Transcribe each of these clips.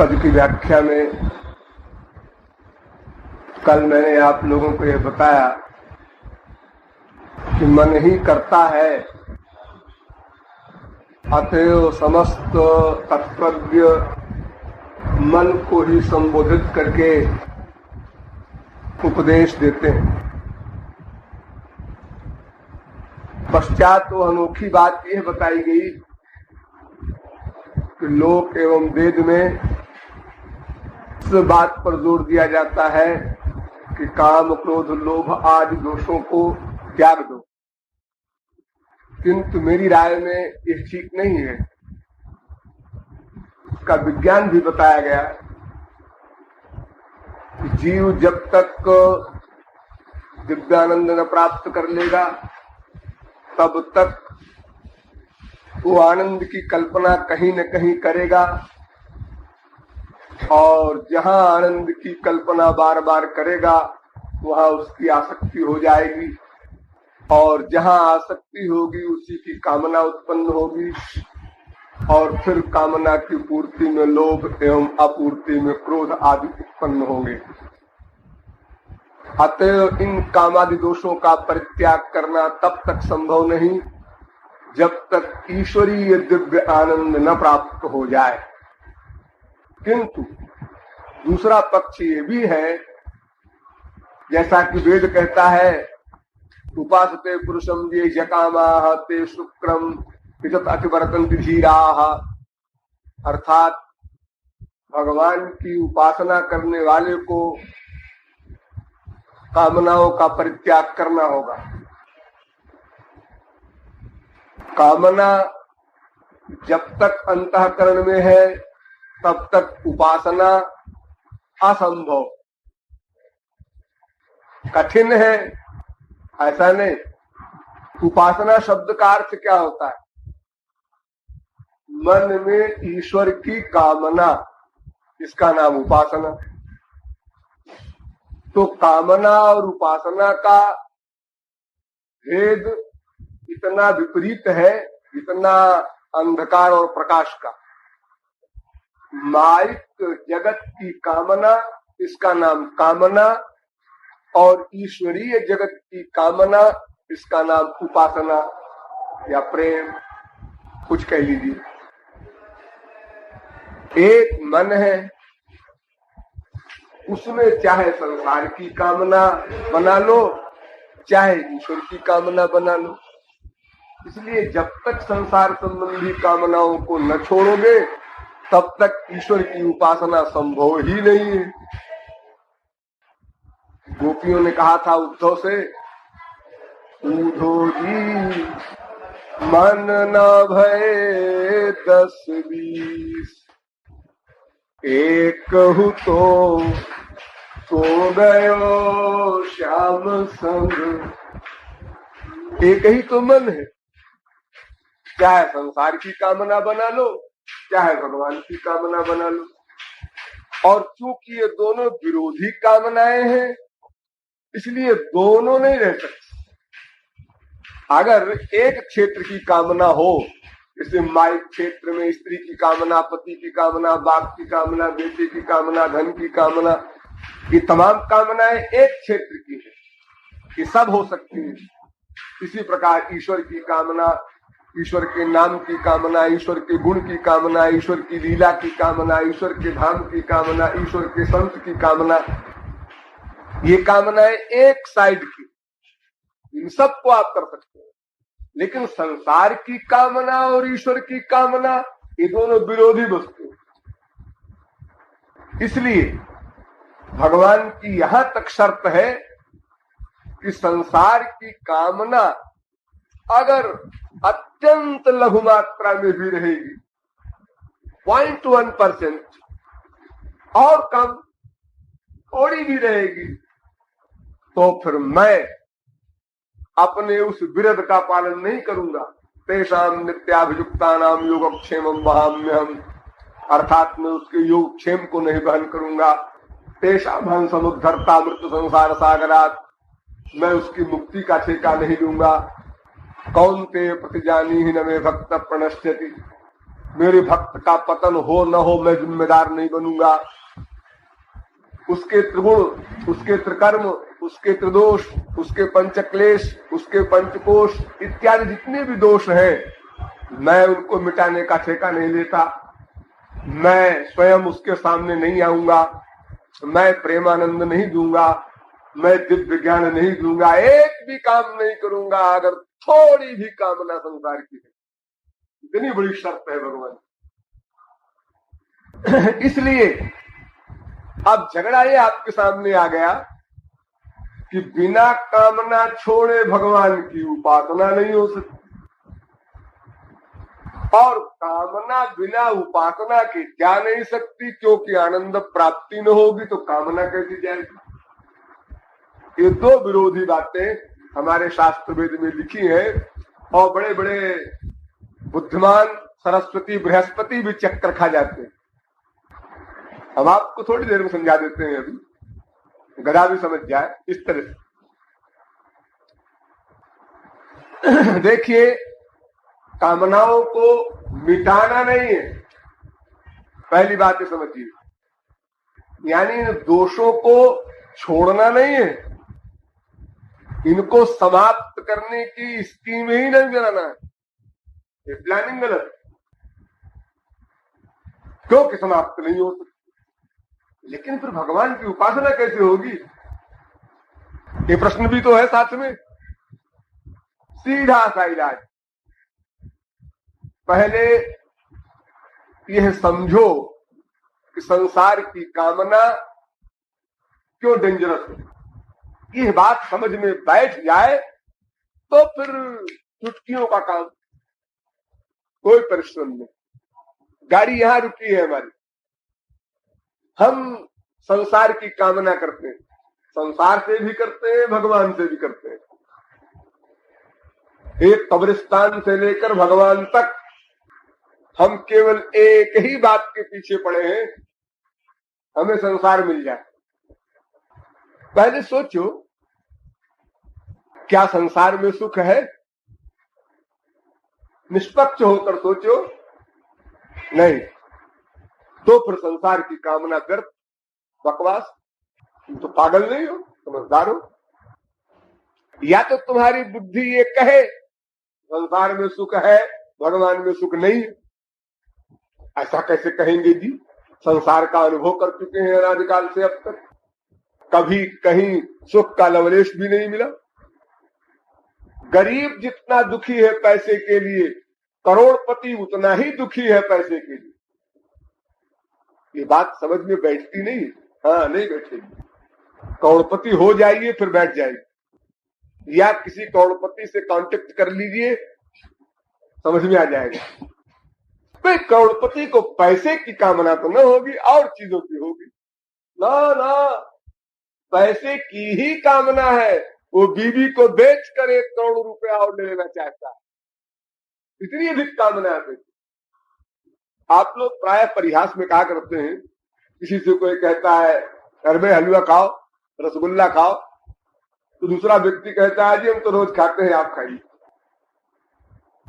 पद की व्याख्या में कल मैंने आप लोगों को यह बताया कि मन ही करता है, अतएव समस्त तत्वज्ञ मन को ही संबोधित करके उपदेश देते हैं। पश्चात तो अनोखी बात यह बताई गई कि लोक एवं वेद में इस बात पर जोर दिया जाता है कि काम, क्रोध, लोभ आदि दोषों को त्याग दो, किंतु मेरी राय में यह ठीक नहीं है। इसका विज्ञान भी बताया गया कि जीव जब तक दिव्यानंद न प्राप्त कर लेगा तब तक वो आनंद की कल्पना कहीं न कहीं करेगा, और जहां आनंद की कल्पना बार बार करेगा वहां उसकी आसक्ति हो जाएगी, और जहां आसक्ति होगी उसी की कामना उत्पन्न होगी, और फिर कामना की पूर्ति में लोभ एवं अपूर्ति में क्रोध आदि उत्पन्न होंगे। अतः इन कामादि दोषों का परित्याग करना तब तक संभव नहीं जब तक ईश्वरीय दिव्य आनंद न प्राप्त हो जाए। किंतु दूसरा पक्ष ये भी है, जैसा कि वेद कहता है, उपासते पुरुषम ये जकामाह ते शुक्रम इतत अतिवर्तन्ति धीराः, अर्थात भगवान की उपासना करने वाले को कामनाओं का परित्याग करना होगा। कामना जब तक अंतःकरण में है तब तक उपासना असंभव, कठिन है, ऐसा नहीं। उपासना शब्द का अर्थ क्या होता है? मन में ईश्वर की कामना, इसका नाम उपासना। तो कामना और उपासना का भेद इतना विपरीत है, इतना अंधकार और प्रकाश का। माइक जगत की कामना, इसका नाम कामना, और ईश्वरीय जगत की कामना, इसका नाम उपासना या प्रेम, कुछ कह लीजिए। एक मन है, उसमें चाहे संसार की कामना बना लो, चाहे ईश्वर की कामना बना लो। इसलिए जब तक संसार संबंधी कामनाओं को न छोड़ोगे तब तक ईश्वर की उपासना संभव ही नहीं है। गोपियों ने कहा था उद्धव से, उद्धव जी मन न भये 10-20, एक हूँ तो गयो श्याम संग। एक ही तो मन है, चाहे संसार की कामना बना लो, चाहे भगवान की कामना बना लो। और चूंकि ये दोनों विरोधी कामनाएं हैं, इसलिए दोनों नहीं रह सकते। अगर एक क्षेत्र की कामना हो, जैसे माइक क्षेत्र में स्त्री की कामना, पति की कामना, बाप की कामना, बेटे की कामना, धन की कामना, ये तमाम कामनाएं एक क्षेत्र की है, ये सब हो सकती है। इसी प्रकार ईश्वर की कामना, ईश्वर के नाम की कामना, ईश्वर के गुण की कामना, ईश्वर की लीला की कामना, ईश्वर के धाम की कामना, ईश्वर के संत की कामना, ये कामनाएं एक साइड की, इन सबको आप कर सकते हैं। लेकिन संसार की कामना और ईश्वर की कामना, ये दोनों विरोधी वस्तु। इसलिए भगवान की यहां तक शर्त है कि संसार की कामना अगर अत्यंत लघु मात्रा में भी रहेगी, 0.1% और कम थोड़ी भी रहेगी, तो फिर मैं अपने उस विरध का पालन नहीं करूंगा। तेषाम नित्याभियुक्तानाम योगक्षेमम वहाम्यहम्, अर्थात मैं उसके योगक्षेम को नहीं बहन करूंगा। तेषाम हं समुद्धर्ता मृत्यु संसार सागरात, मैं उसकी मुक्ति का ठेका नहीं लूंगा। कौन्ते प्रतिजानीहि न मे भक्त प्रणश्यति, मेरे भक्त का पतन हो न हो मैं जिम्मेदार नहीं बनूंगा। उसके त्रिगुण, उसके त्रिकर्म, उसके त्रिदोष, उसके पंचक्लेश, उसके पंचकोश इत्यादि जितने भी दोष हैं मैं उनको मिटाने का ठेका नहीं लेता। मैं स्वयं उसके सामने नहीं आऊंगा, मैं प्रेमानंद नहीं दूंगा, मैं दिव्य ज्ञान नहीं दूंगा, एक भी काम नहीं करूंगा अगर थोड़ी भी कामना संसार की है। इतनी बड़ी शर्त है भगवान। इसलिए अब झगड़ा ये आपके सामने आ गया कि बिना कामना छोड़े भगवान की उपासना नहीं हो सकती, और कामना बिना उपासना के जा नहीं सकती, क्योंकि आनंद प्राप्ति न होगी तो कामना कैसी जाएगी। ये दो विरोधी बातें हमारे शास्त्र वेद में लिखी हैं, और बड़े बड़े बुद्धिमान सरस्वती बृहस्पति भी चक्कर खा जाते हैं। हम आपको थोड़ी देर में समझा देते हैं, अभी गधा भी समझ जाए इस तरह से। देखिए, कामनाओं को मिटाना नहीं है, पहली बात है समझिए, यानी इन दोषों को छोड़ना नहीं है, इनको समाप्त करने की स्कीम ही नहीं बनाना है। ये प्लानिंग गलत, क्योंकि समाप्त नहीं हो सकती। लेकिन फिर भगवान की उपासना कैसे होगी, ये प्रश्न भी तो है साथ में। सीधा सा इलाज, पहले यह समझो कि संसार की कामना क्यों डेंजरस है। यह बात समझ में बैठ जाए तो फिर चुटकियों का काम, कोई परिश्रम नहीं। गाड़ी यहां रुकी है हमारी, हम संसार की कामना करते हैं, संसार से भी करते हैं, भगवान से भी करते हैं। एक कब्रिस्तान से लेकर भगवान तक हम केवल एक ही बात के पीछे पड़े हैं, हमें संसार मिल जाए। पहले सोचो, क्या संसार में सुख है? निष्पक्ष होकर सोचो, नहीं। तो फिर संसार की कामना व्यर्थ, बकवास। तुम तो पागल नहीं हो, समझदार हो। या तो तुम्हारी बुद्धि ये कहे संसार में सुख है, भगवान में सुख नहीं है। ऐसा कैसे कहेंगे जी? संसार का अनुभव कर चुके हैं अनादिकाल से अब तक, कभी कहीं सुख का लवलेश भी नहीं मिला। गरीब जितना दुखी है पैसे के लिए, करोड़पति उतना ही दुखी है पैसे के लिए। ये बात समझ में बैठती नहीं? हाँ, नहीं बैठेगी। करोड़पति हो जाइए फिर बैठ जाएगी, या किसी करोड़पति से कांटेक्ट कर लीजिए, समझ में आ जाएगा। भाई, करोड़पति को पैसे की कामना तो न होगी, और चीजों की होगी। ना ना, पैसे की ही कामना है। वो बीवी को बेचकर 1 करोड़ रुपया और ले लेना चाहता है, इतनी अधिक कामना है। आप लोग प्राय परिहास में कहा करते हैं, किसी से कोई कहता है घर में हलवा खाओ, रसगुल्ला खाओ, तो दूसरा व्यक्ति कहता है जी हम तो रोज खाते हैं, आप खाइए।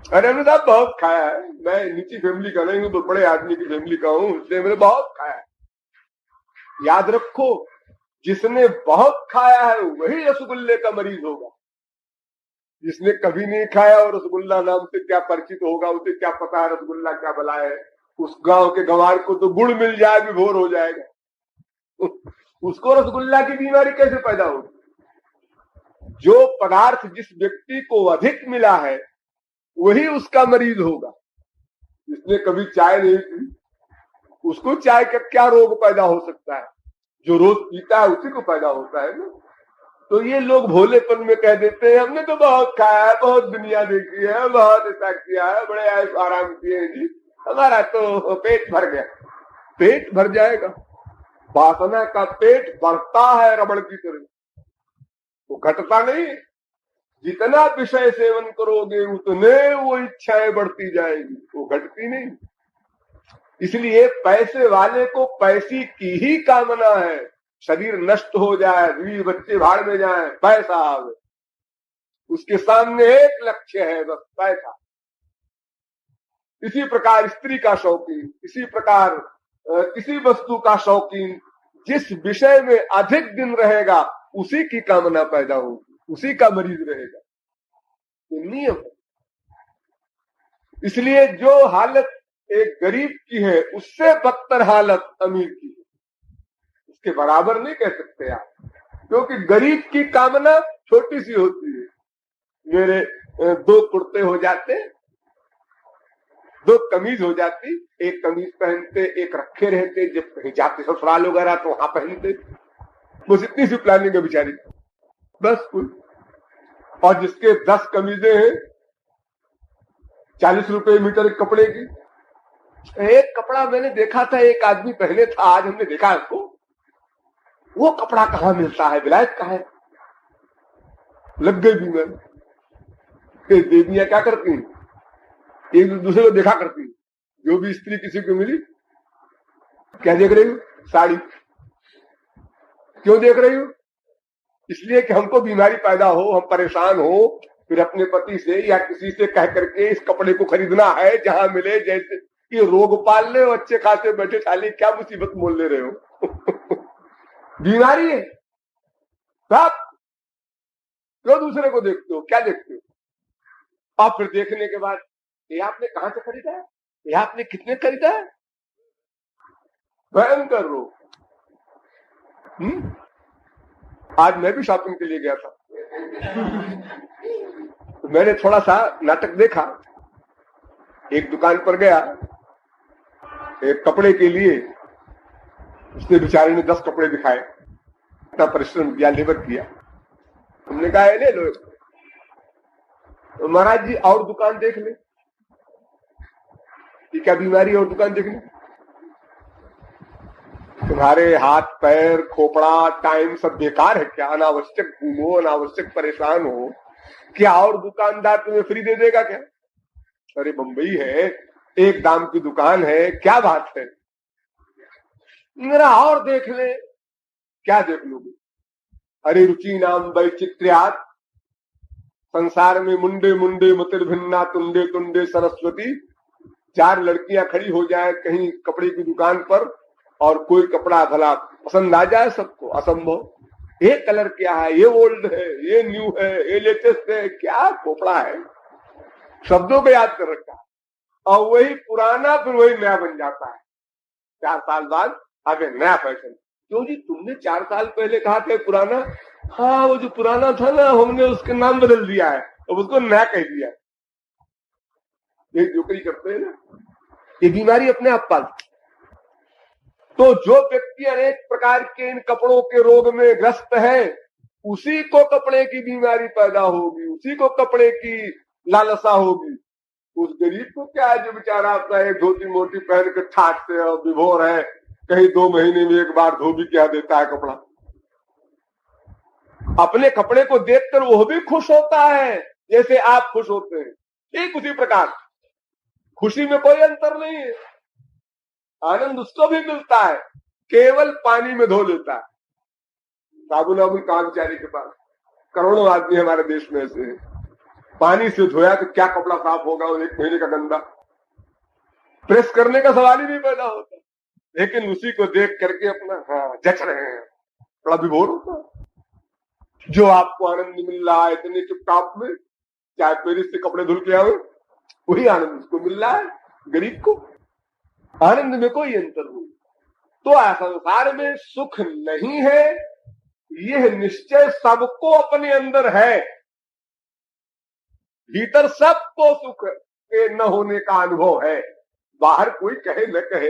अरे हमने साहब बहुत खाया है, मैं नीची फैमिली का नहीं हूं, तो बड़े आदमी की फैमिली का हूं, इसलिए मैंने बहुत खाया है। याद रखो, जिसने बहुत खाया है वही रसगुल्ले का मरीज होगा। जिसने कभी नहीं खाया और रसगुल्ला नाम से क्या परिचित होगा, उसे क्या पता है रसगुल्ला क्या भला है। उस गांव के गंवार को तो गुड़ मिल जाए विभोर हो जाएगा, उसको रसगुल्ला की बीमारी कैसे पैदा होगी? जो पदार्थ जिस व्यक्ति को अधिक मिला है वही उसका मरीज होगा। जिसने कभी चाय नहीं पी, उसको चाय का क्या रोग पैदा हो सकता है? जो रोज पीता है उसी को पैदा होता है ना। तो ये लोग भोलेपन में कह देते हैं हमने तो बहुत खाया है, बहुत दुनिया देखी है, बहुत ऐसा किया है, बड़े आराम किए हैं जी, हमारा तो पेट भर गया। पेट भर जाएगा, वासना का पेट बढ़ता है रबड़ की तरह, वो घटता नहीं। जितना विषय सेवन करोगे उतने वो इच्छाएं बढ़ती जाएगी, वो घटती नहीं। इसलिए पैसे वाले को पैसे की ही कामना है, शरीर नष्ट हो जाए, बीवी बच्चे भाड़ में जाए, पैसा आवे, उसके सामने एक लक्ष्य है, बस पैसा। इसी प्रकार स्त्री का शौकीन, इसी प्रकार किसी वस्तु का शौकीन जिस विषय में अधिक दिन रहेगा उसी की कामना पैदा होगी, उसी का मरीज रहेगा। ये नियम है। इसलिए जो हालत एक गरीब की है उससे बदतर हालत अमीर की है, इसके बराबर नहीं कह सकते आप, क्योंकि गरीब की कामना छोटी सी होती है। मेरे 2 कुर्ते हो जाते, 2 कमीज हो जाती, एक कमीज पहनते, एक रखे रहते, जब कहीं जाते ससुराल वगैरह तो वहां पहनते। बस इतनी सी प्लानिंग है बेचारी, बस कुल। और जिसके 10 कमीजें हैं, 40 रुपए मीटर एक कपड़े की। एक कपड़ा मैंने देखा था, एक आदमी पहने था, आज हमने देखा उसको, वो कपड़ा कहां मिलता है, विलायत का है। लग गई बीमारी। देवियां क्या करती हैं, एक दूसरे को देखा करती, जो भी स्त्री किसी को मिली, क्या देख रही हो, साड़ी। क्यों देख रही हो? इसलिए कि हमको बीमारी पैदा हो, हम परेशान हो, फिर अपने पति से या किसी से कह करके इस कपड़े को खरीदना है, जहां मिले। जैसे ये रोग पाल ले, अच्छे खासे बैठे साले, क्या मुसीबत मोल ले रहे हो। बीमारी है साहब। क्यों दूसरे को देखते हो, क्या देखते हो? और फिर देखने के बाद ये आपने कहां से खरीदा है, ये आपने कितने खरीदा है, भयंकर रोग। आज मैं भी शॉपिंग के लिए गया था, तो मैंने थोड़ा सा नाटक देखा। एक दुकान पर गया, एक कपड़े के लिए, उसने बेचारे ने 10 कपड़े दिखाए, इतना परिश्रम किया, लेबर किया। हमने कहा ले लो। तो महाराज जी और दुकान देख ले। क्या बीमारी और दुकान देख ले? तुम्हारे हाथ पैर खोपड़ा टाइम सब बेकार है क्या? अनावश्यक घूमो, अनावश्यक परेशान हो, क्या और दुकानदार तुम्हें फ्री दे देगा क्या? अरे बंबई है, एक दाम की दुकान है, क्या बात है? मेरा और देख ले। क्या देख लोगे? अरे रुचि नाम वैचित्र्यात् संसार में मुंडे मुंडे मतिर्भिन्ना तुंडे तुंडे सरस्वती। 4 लड़कियां खड़ी हो जाए कहीं कपड़े की दुकान पर और कोई कपड़ा भला पसंद आ जाए सबको, असंभव। ये कलर क्या है, ये ओल्ड है, ये न्यू है, ये लेटेस्ट है, क्या खोपड़ा है। शब्दों को याद कर रखा है, और वही पुराना फिर वही नया बन जाता है। 4 साल बाद आगे नया फैशन। क्यों जी, तुमने 4 साल पहले कहा था पुराना? हाँ, वो जो पुराना था ना, हमने उसके नाम बदल दिया है, अब उसको नया कह दिया। ये जोकरी करते हैं ना, ये बीमारी अपने आप पालती। तो जो व्यक्ति अनेक प्रकार के इन कपड़ों के रोग में ग्रस्त है, उसी को कपड़े की बीमारी पैदा होगी, उसी को कपड़े की लालसा होगी। उस गरीब को क्या है जो बेचारा अपना एक धोती मोटी पहन के ठाट से और विभोर है, कहीं 2 महीने में एक बार धोबी क्या देता है कपड़ा। अपने कपड़े को देखकर वो भी खुश होता है जैसे आप खुश होते हैं, ठीक उसी प्रकार खुशी में कोई अंतर नहीं है। आनंद उसको भी मिलता है, केवल पानी में धो लेता है। साबुन वाबुन कहां बेचारे के पास? करोड़ों आदमी हमारे देश में ऐसे हैं। पानी से धोया तो क्या कपड़ा साफ होगा, 1 महीने का गंदा। प्रेस करने का सवाल ही नहीं पैदा होता, लेकिन उसी को देख करके अपना जच रहे हैं, बड़ा विभोर होता है। जो आपको आनंद मिल रहा है इतने चुपचाप में, चाहे पेरिस से कपड़े धुल के आवे, वही आनंद उसको मिल रहा है। गरीब को आनंद में कोई अंतर नहीं। तो संसार में सुख नहीं है, यह निश्चय सबको अपने अंदर है। भीतर सबको सुख के न होने का अनुभव है। बाहर कोई कहे न कहे,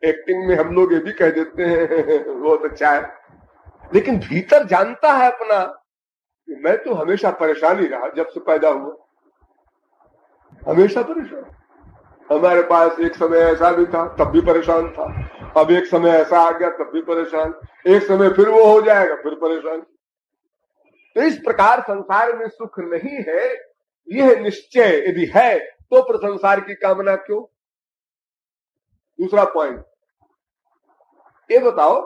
एक्टिंग में हम लोग ये भी कह देते हैं बहुत अच्छा है, लेकिन भीतर जानता है अपना कि मैं तो हमेशा परेशान ही रहा, जब से पैदा हुआ हमेशा परेशान। हमारे पास एक समय ऐसा भी था, तब भी परेशान था। अब एक समय ऐसा आ गया, तब भी परेशान। एक समय फिर वो हो जाएगा, फिर परेशान। तो इस प्रकार संसार में सुख नहीं है, यह निश्चय यदि है तो फिर संसार की कामना क्यों? दूसरा पॉइंट ये बताओ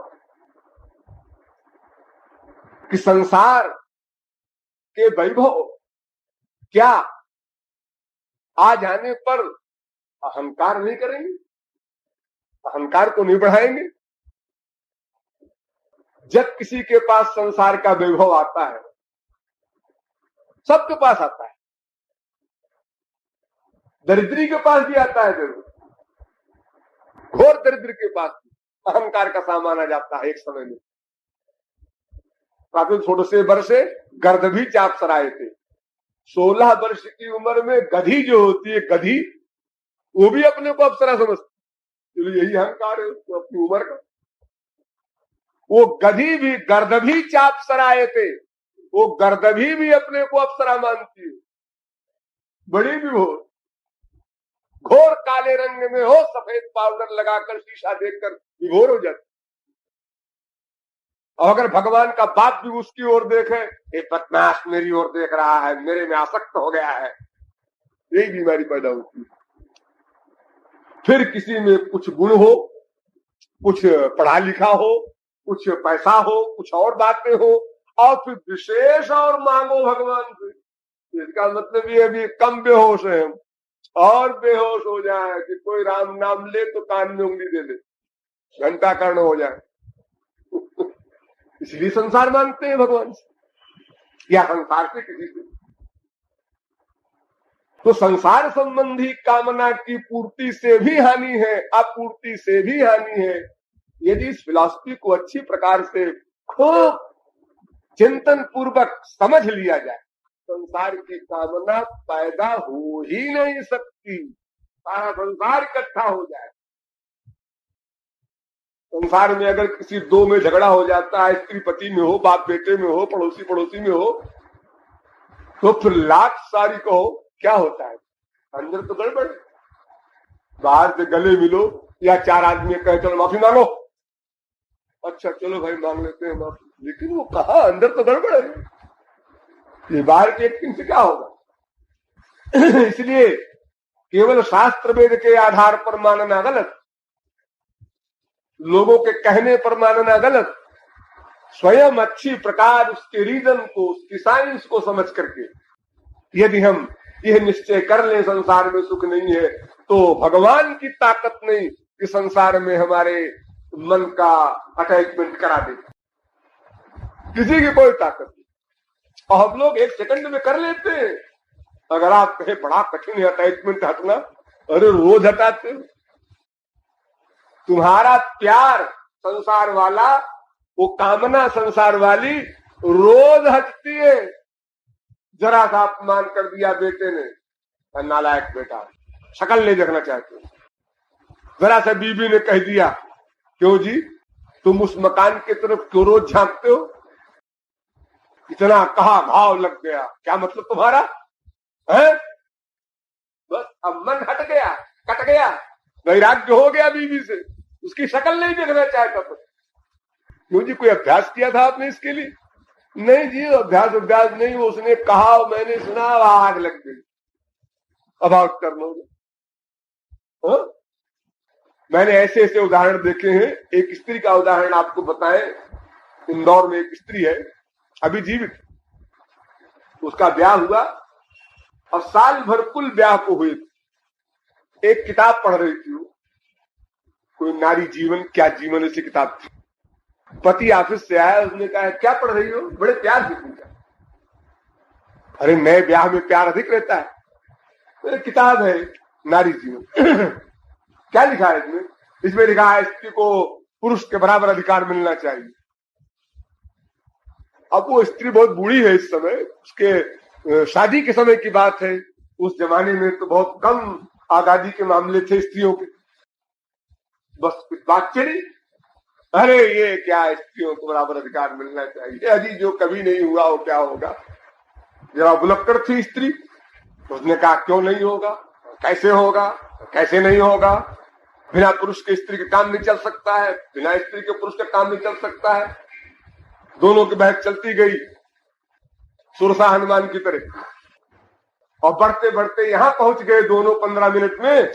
कि संसार के वैभव क्या आ जाने पर अहंकार नहीं करेंगे, अहंकार को नहीं बढ़ाएंगे। जब किसी के पास संसार का वैभव आता है, सबके पास आता है, दरिद्री के पास भी आता है, जरूर घोर दरिद्र के पास भी अहंकार का सामान आ जाता है एक समय में। काफी छोटे से वर्षे गर्द भी चाप सराए थे। 16 वर्ष की उम्र में गधी जो होती है, गधी, वो भी अपने को अप्सरा समझती, चलो यही अहंकार है उसको अपनी उम्र का। वो गधी भी गर्दभी चाप सराए थे, वो गर्दभी भी अपने को अप्सरा मानती है, बड़ी भी हो, घोर काले रंग में हो, सफेद पाउडर लगाकर शीशा देखकर विभोर हो जाती। और अगर भगवान का बाप भी उसकी ओर देखे, एक बदमाश मेरी ओर देख रहा है, मेरे में आसक्त हो गया है, यही बीमारी पैदा होती है। फिर किसी में कुछ गुण हो, कुछ पढ़ा लिखा हो, कुछ पैसा हो, कुछ और बातें हो, और फिर विशेष और मांगो भगवान से। इसका मतलब ये अभी कम बेहोश है हम, और बेहोश हो जाए कि कोई राम नाम ले तो कान में उंगली दे दे, घंटा कर्ण हो जाए। इसलिए संसार मानते हैं भगवान से या संसार से किसी से। तो संसार संबंधी कामना की पूर्ति से भी हानि है, अपूर्ति से भी हानि है। यदि इस फिलॉसफी को अच्छी प्रकार से खूब चिंतन पूर्वक समझ लिया जाए, संसार की कामना पैदा हो ही नहीं सकती। सारा संसार इकट्ठा हो जाए। संसार में अगर किसी दो में झगड़ा हो जाता है, स्त्री पति में हो, बाप बेटे में हो, पड़ोसी पड़ोसी में हो, तो फिर लाख सारी कहो, क्या होता है? अंदर तो गड़बड़। बाहर से गले मिलो या चार आदमी कहे चलो माफी मांगो, अच्छा चलो भाई मांग लेते हैं माफी, लेकिन वो कहा अंदर तो गड़बड़ है। ये बाहर के एक दिन से क्या होगा? इसलिए केवल शास्त्र वेद के आधार पर मानना गलत, लोगों के कहने पर मानना गलत। स्वयं अच्छी प्रकार उसके रीजन को, उसकी साइंस को समझ करके यदि हम यह निश्चय कर ले संसार में सुख नहीं है, तो भगवान की ताकत नहीं कि संसार में हमारे मन का अटैचमेंट करा दे, किसी की कोई ताकत नहीं। और हम लोग एक सेकंड में कर लेते हैं। अगर आप कहे बड़ा कठिन है अटैचमेंट हटना, अरे रोज हटाते हो। तुम्हारा प्यार संसार वाला, वो कामना संसार वाली रोज हटती है। जरा सा अपमान कर दिया बेटे ने, नालायक बेटा, शक्ल नहीं देखना चाहते। जरा सा बीबी ने कह दिया, क्यों जी तुम उस मकान की तरफ क्यों रोज झांकते हो? इतना कहा घाव लग गया, क्या मतलब तुम्हारा है? बस अब मन हट गया, कट गया, वैराग्य हो गया बीबी से, उसकी शक्ल नहीं देखना चाहता था। क्यों जी कोई अभ्यास किया था आपने इसके लिए? नहीं जी अभ्यास नहीं, उसने कहा मैंने सुना, आग लग गई, अब आउट कर लो। मैंने ऐसे ऐसे उदाहरण देखे हैं। एक स्त्री का उदाहरण आपको बताएं। इंदौर में एक स्त्री है, अभी जीवित, उसका ब्याह हुआ और साल भर कुल ब्याह को हुए। एक किताब पढ़ रही थी वो, कोई नारी जीवन क्या जीवन ऐसी किताब थी। पति ऑफिस से आया, उसने कहा क्या पढ़ रही हो? बड़े प्यार से पूछा। अरे नए ब्याह में प्यार अधिक रहता है। तो किताब है नारी जीवन। क्या लिखा है इसमें? इसमें लिखा है स्त्री को पुरुष के बराबर अधिकार मिलना चाहिए। अब वो स्त्री बहुत बूढ़ी है इस समय, उसके शादी के समय की बात है। उस जमाने में तो बहुत कम आजादी के मामले थे स्त्रियों के। बस कुछ बात चली, अरे ये क्या स्त्रियों को बराबर अधिकार मिलना चाहिए, अजी जो कभी नहीं हुआ वो क्या होगा। जरा बुलक्कड़ थी स्त्री, तो उसने कहा क्यों नहीं होगा, कैसे होगा, कैसे नहीं होगा, बिना पुरुष के स्त्री का काम नहीं चल सकता है, बिना स्त्री के पुरुष का काम नहीं चल सकता है। दोनों की बहस चलती गई सुरसा हनुमान की तरह, और बढ़ते बढ़ते यहां पहुंच गए दोनों 15 मिनट में।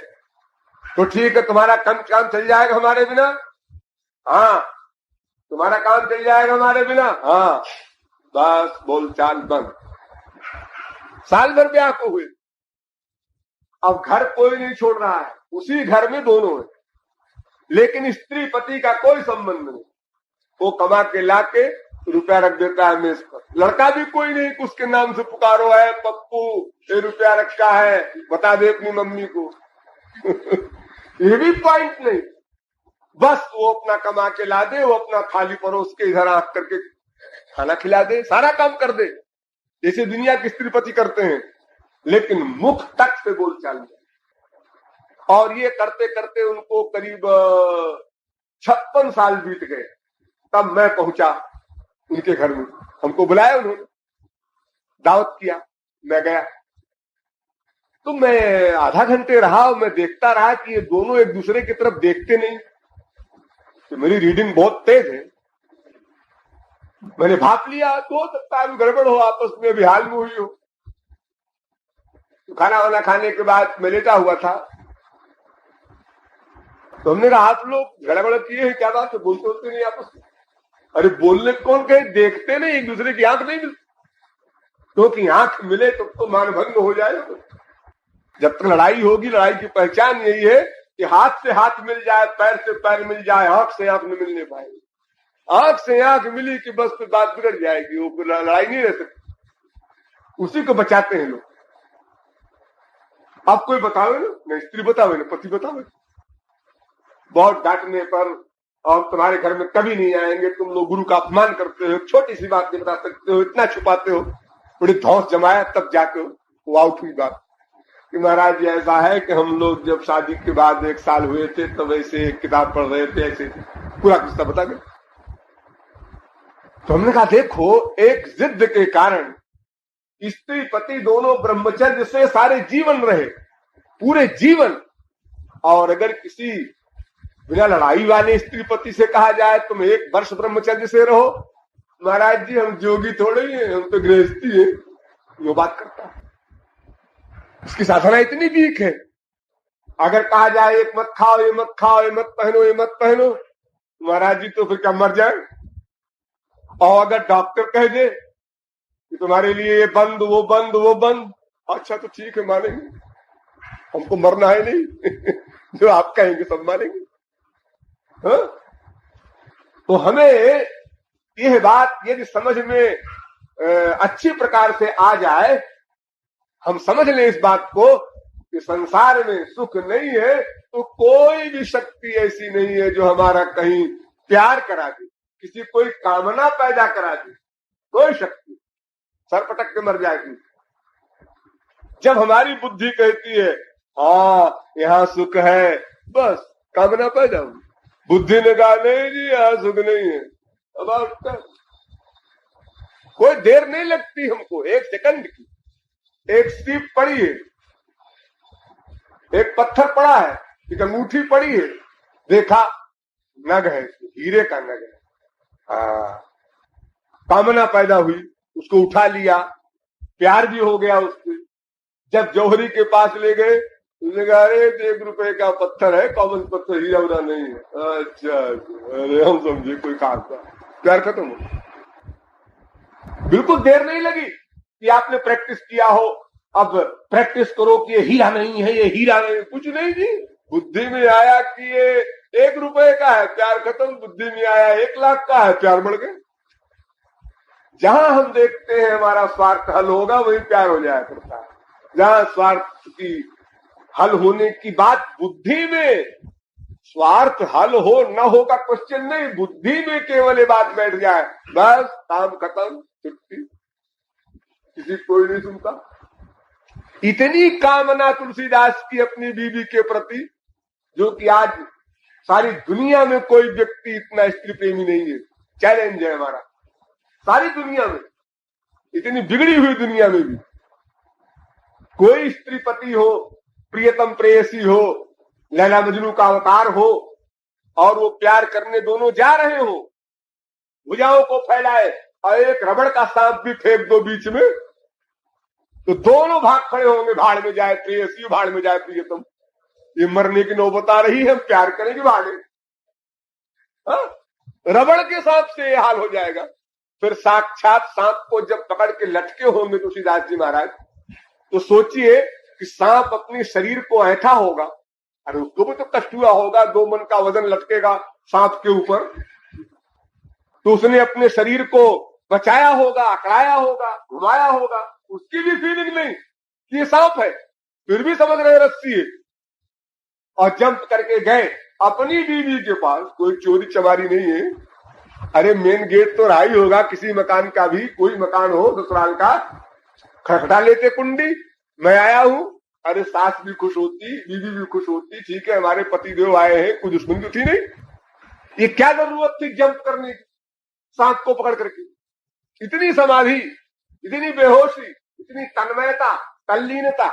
तो ठीक है तुम्हारा काम चल जाएगा हमारे बिना, हाँ तुम्हारा काम चल जाएगा हमारे बिना, हाँ बस बोल चाल बंद। साल भर ब्याह को हुए। अब घर कोई नहीं छोड़ रहा है, उसी घर में दोनों है, लेकिन स्त्री पति का कोई संबंध नहीं। वो कमा के लाके रुपया रख देता है मेज पर, लड़का भी कोई नहीं कि उसके नाम से पुकारो है पप्पू ये रुपया रखा है, बता दे अपनी मम्मी को। ये भी पॉइंट नहीं, बस वो अपना कमा के ला दे, वो अपना थाली परोस के इधर आंख करके खाना खिला दे, सारा काम कर दे, जैसे दुनिया के स्त्री पति करते हैं, लेकिन मुख तक से बोल चाल जाए। और ये करते करते उनको करीब 56 साल बीत गए, तब मैं पहुंचा उनके घर में। हमको बुलाया उन्होंने, दावत किया, मैं गया। तो मैं आधा घंटे रहा और मैं देखता रहा कि ये दोनों एक दूसरे की तरफ देखते नहीं। तो मेरी रीडिंग बहुत तेज है, मैंने भाप लिया तो हो सकता है गड़बड़ हो, आपस में बिहाल में हुई हो। तो खाना वाना खाने के बाद मैं लेटा हुआ था, तो हमने कहा आप लोग गड़बड़ किए हैं, क्या बात है, बोलते होते नहीं आपस में? अरे बोलने कौन कहे, देखते नहीं, एक दूसरे की आंख नहीं मिलती, क्योंकि आंख मिले तो मानभंग हो जाएगा। जब तक लड़ाई होगी, लड़ाई की पहचान यही है कि हाथ से हाथ मिल जाए, पैर से पैर मिल जाए, आंख से आंख नहीं मिलने पाएगी। आंख से आंख मिली कि बस फिर बात बिगड़ जाएगी, वो लड़ाई नहीं रह सकती। उसी को बचाते हैं लोग। आप कोई बतावे ना, स्त्री बतावे ना, पति बतावे, बहुत डांटने पर और तुम्हारे घर में कभी नहीं आएंगे, तुम लोग गुरु का अपमान करते हो, छोटी सी बात नहीं बता सकते हो, इतना छुपाते हो, बड़ी धौंस जमाया, तब जाके वो आउट हुई बात कि महाराज जी ऐसा है कि हम लोग जब शादी के बाद 1 साल हुए थे तब ऐसे किताब पढ़ रहे थे, ऐसे पूरा किस्सा बता गए। तो हमने कहा देखो, एक जिद के कारण स्त्री पति दोनों ब्रह्मचर्य से सारे जीवन रहे, पूरे जीवन। और अगर किसी बिना लड़ाई वाले स्त्री पति से कहा जाए तुम 1 वर्ष ब्रह्मचर्य से रहो, महाराज जी हम जोगी थोड़े ही हैं, हम तो गृहस्थी है, यो बात करता है। उसकी साधना इतनी वीक है। अगर कहा जाए एक मत खाओ, ये मत खाओ, ये मत पहनो, ये मत पहनो, महाराज जी तो फिर क्या मर जाए। और अगर डॉक्टर कह दे कि तुम्हारे लिए ये बंद, वो बंद, वो बंद, अच्छा तो ठीक है मानेंगे, हमको मरना है नहीं। जो आप कहेंगे सब मानेंगे। हाँ? तो हमें यह बात यदि समझ में अच्छी प्रकार से आ जाए, हम समझ लें इस बात को कि संसार में सुख नहीं है तो कोई भी शक्ति ऐसी नहीं है जो हमारा कहीं प्यार करा दे, किसी कोई कामना पैदा करा दे। कोई शक्ति सर पटक के मर जाएगी। जब हमारी बुद्धि कहती है हाँ यहाँ सुख है, बस कामना पैदा हुई। बुद्धि ने कहा नहीं जी यहाँ सुख नहीं है। अब आपका कोई देर नहीं लगती हमको, 1 सेकंड की। एक सीप पड़ी है, एक पत्थर पड़ा है, एक अंगूठी पड़ी है, देखा नग है, हीरे का नग है। कामना पैदा हुई, उसको उठा लिया, प्यार भी हो गया उससे। जब जौहरी के पास ले गए, उसने कहा अरे 1 रुपए का पत्थर है, कॉमन पत्थर, हीरा उरा नहीं है। अच्छा अरे हम समझे कोई काम का, प्यार खत्म हो। बिल्कुल देर नहीं लगी कि आपने प्रैक्टिस किया हो, अब प्रैक्टिस करो कि ये हीरा नहीं है, ये हीरा नहीं, कुछ नहीं जी। बुद्धि में आया कि ये 1 रुपए का है, प्यार खत्म। बुद्धि में आया 1 लाख का है, प्यार बढ़ गया। जहां हम देखते हैं हमारा स्वार्थ हल होगा वहीं प्यार हो जाया करता है। जहां स्वार्थ की हल होने की बात, बुद्धि में स्वार्थ हल हो न हो का क्वेश्चन नहीं, बुद्धि में केवल ये बात बैठ जाए, बस काम खत्म, छुट्टी, किसी कोई नहीं सुनता। इतनी कामना तुलसीदास की अपनी बीवी के प्रति, जो कि आज सारी दुनिया में कोई व्यक्ति इतना स्त्री प्रेमी नहीं है। चैलेंज है हमारा, सारी दुनिया में, इतनी बिगड़ी हुई दुनिया में भी कोई स्त्री पति हो, प्रियतम प्रेयसी हो, लैला मजनू का अवतार हो, और वो प्यार करने दोनों जा रहे हो, भुजाओं को फैलाए और एक रबड़ का सांप भी फेंक दो बीच में, तो दोनों भाग खड़े होंगे, भाड़ में जाए प्रेयसी, भाड़ में जाए प्रियतम। ये मरने की नौबत आ रही है, हम प्यार करेंगे भागे। रबड़ के सांप से ये हाल हो जाएगा। फिर साक्षात सांप को जब पकड़ के लटके होंगे तुलसीदास जी महाराज, तो सोचिए कि सांप अपने शरीर को ऐठा होगा, अरे उसको भी तो कष्ट हुआ होगा, 2 मन का वजन लटकेगा सांप के ऊपर, तो उसने अपने शरीर को बचाया होगा, अकड़ाया होगा, घुमाया होगा, उसकी भी फीलिंग नहीं कि ये सांप है, फिर भी समझ रहे रस्सी है, और जंप करके गए अपनी बीवी के पास। कोई चोरी चमारी नहीं है, अरे मेन गेट तो रहा ही होगा किसी मकान का भी, कोई मकान हो ससुराल का, खटखटा लेते कुंडी, मैं आया हूं, अरे सास भी खुश होती, बीवी भी खुश होती, ठीक है हमारे पति देव आए हैं, कोई दुश्मनी तो थी नहीं, ये क्या जरूरत थी जंप करने की सांप को पकड़ करके। इतनी समाधि, इतनी बेहोशी, इतनी तन्मयता, तल्लीनता,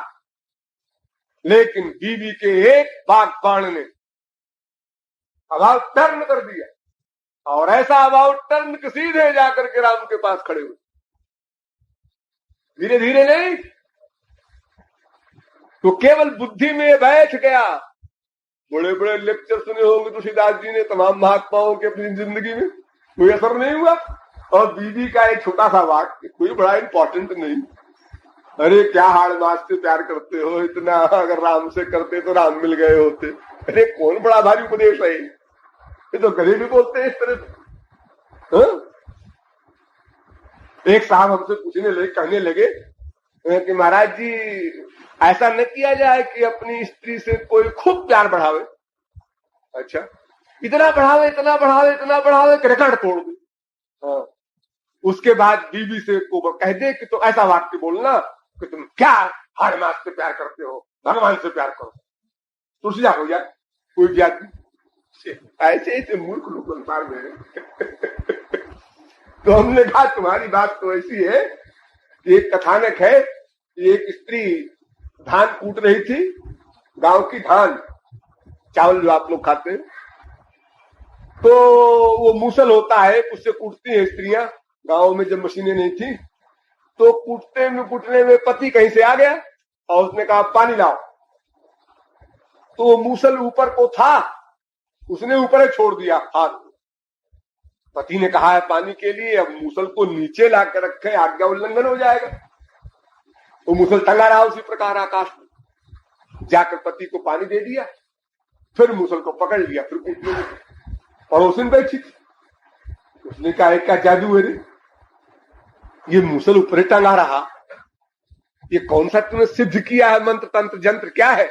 लेकिन बीवी के एक बाग बाण ने अभाव टर्न कर दिया, और ऐसा अभाव टर्न के सीधे जाकर के राम के पास खड़े हुए, धीरे धीरे नहीं, तो केवल बुद्धि में बैठ गया। बड़े बड़े लेक्चर सुने होंगे तुलसीदास जी ने तमाम महात्माओं के अपनी जिंदगी में, कोई असर नहीं हुआ। और बीवी का एक छोटा सा वाक्य, कोई बड़ा इंपॉर्टेंट नहीं, अरे क्या हाड़ मास से प्यार करते हो, इतना अगर राम से करते तो राम मिल गए होते। अरे कौन बड़ा भारी उपदेश है, ये तो गले भी बोलते हैं इस तरह से। एक साहब हमसे पूछने लगे, कहने लगे कि महाराज जी ऐसा न किया जाए कि अपनी स्त्री से कोई खूब प्यार बढ़ावे। अच्छा, इतना बढ़ावे, इतना बढ़ावे, इतना बढ़ावे कि रिकॉर्ड तोड़ दे। हाँ, उसके बाद बीवी से को कह दे कि तो ऐसा वाक्य बोलना कि तुम क्या हाड़ मास से प्यार करते हो, भगवान से प्यार करो, तो सीधा हो जाए कोई ज्ञात। ऐसे ऐसे मूर्ख लोग संसार में। तो हमने कहा तुम्हारी बात तो ऐसी है कि एक कथानक है, एक स्त्री धान कूट रही थी, गांव की धान, चावल जो आप लोग खाते हैं, तो वो मूसल होता है, उससे कूटती हैं स्त्रियां। गांव में जब मशीनें नहीं थी, तो कूटने में पति कहीं से आ गया और उसने कहा पानी लाओ, तो वो मूसल ऊपर को था, उसने ऊपर ही छोड़ दिया हाथ। पति ने कहा है पानी के लिए, अब मूसल को नीचे ला के रखे, आज्ञा उल्लंघन हो जाएगा। वो मूसल टंगा रहा उसी प्रकार आकाश में, जाकर पति को पानी दे दिया, फिर मूसल को पकड़ लिया, फिर कूटने लगी। पड़ोसिन बैठी थी, उसने कहा क्या जादू है रे, ये मूसल ऊपर टंगा रहा, ये कौन सा तुमने सिद्ध किया है, मंत्र तंत्र जंत्र क्या है?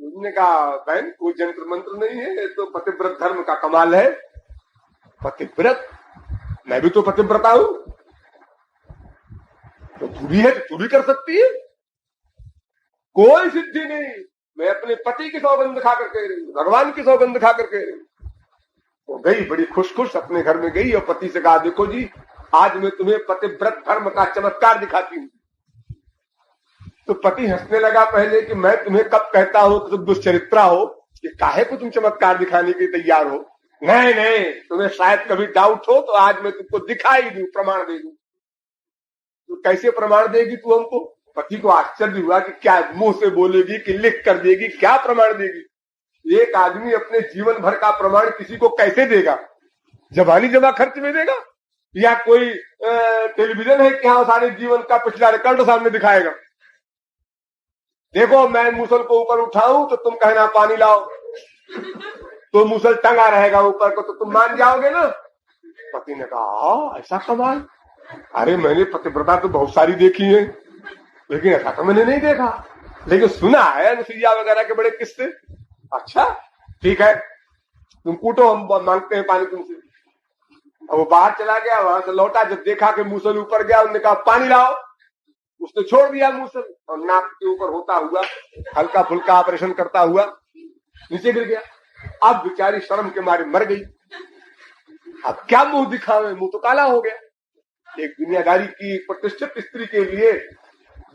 उसने कहा बहन कोई जंत्र मंत्र नहीं है, ये तो पतिव्रत धर्म का कमाल है। पतिव्रत, मैं भी तो पतिव्रता हूं, तो तू भी है तो तू भी कर सकती है, कोई सिद्धि नहीं, मैं अपने पति की सौगंध खा करके, भगवान की सौगंध खा करके। वो गई बड़ी खुश खुश अपने घर में गई और पति से कहा देखो जी आज मैं तुम्हें पतिव्रत धर्म का चमत्कार दिखाती हूँ। तो पति हंसने लगा पहले कि मैं तुम्हें कब कहता हूं कि तुम दुष्चरित्रा हो, कि काहे को तुम चमत्कार दिखाने के तैयार हो? नहीं नहीं, तुम्हें शायद कभी डाउट हो तो आज मैं तुमको दिखाई दूं, प्रमाण दे दूं। तो कैसे प्रमाण देगी तू हमको? पति को आश्चर्य हुआ कि क्या मुंह से बोलेगी कि लिख कर देगी, क्या प्रमाण देगी? एक आदमी अपने जीवन भर का प्रमाण किसी को कैसे देगा? जबानी जमा खर्च में देगा या कोई टेलीविजन है कि हाँ सारे जीवन का पिछला रिकॉर्ड सामने दिखाएगा? देखो मैं मूसल को ऊपर उठाऊं तो तुम कहना पानी लाओ, तो मूसल टंगा रहेगा ऊपर को, तो तुम मान जाओगे ना? पति ने कहा ऐसा कमाल, अरे मैंने पतिव्रता तो बहुत सारी देखी है, लेकिन ऐसा तो मैंने नहीं देखा, लेकिन सुना है अनुसुईया वगैरह के बड़े किस्से। अच्छा ठीक है, तुम कूटो, हम मांगते हैं पानी तुमसे। अब वो बाहर चला गया, वहां से लौटा, जब देखा कि मूसल ऊपर गया, उन्होंने कहा पानी लाओ, उसने छोड़ दिया मूसल और नाक के ऊपर होता हुआ हल्का फुल्का ऑपरेशन करता हुआ नीचे गिर गया। अब बेचारी शर्म के मारे मर गई। अब क्या मुंह दिखावे, मुंह तो काला हो गया। एक दुनियादारी की प्रतिष्ठित स्त्री के लिए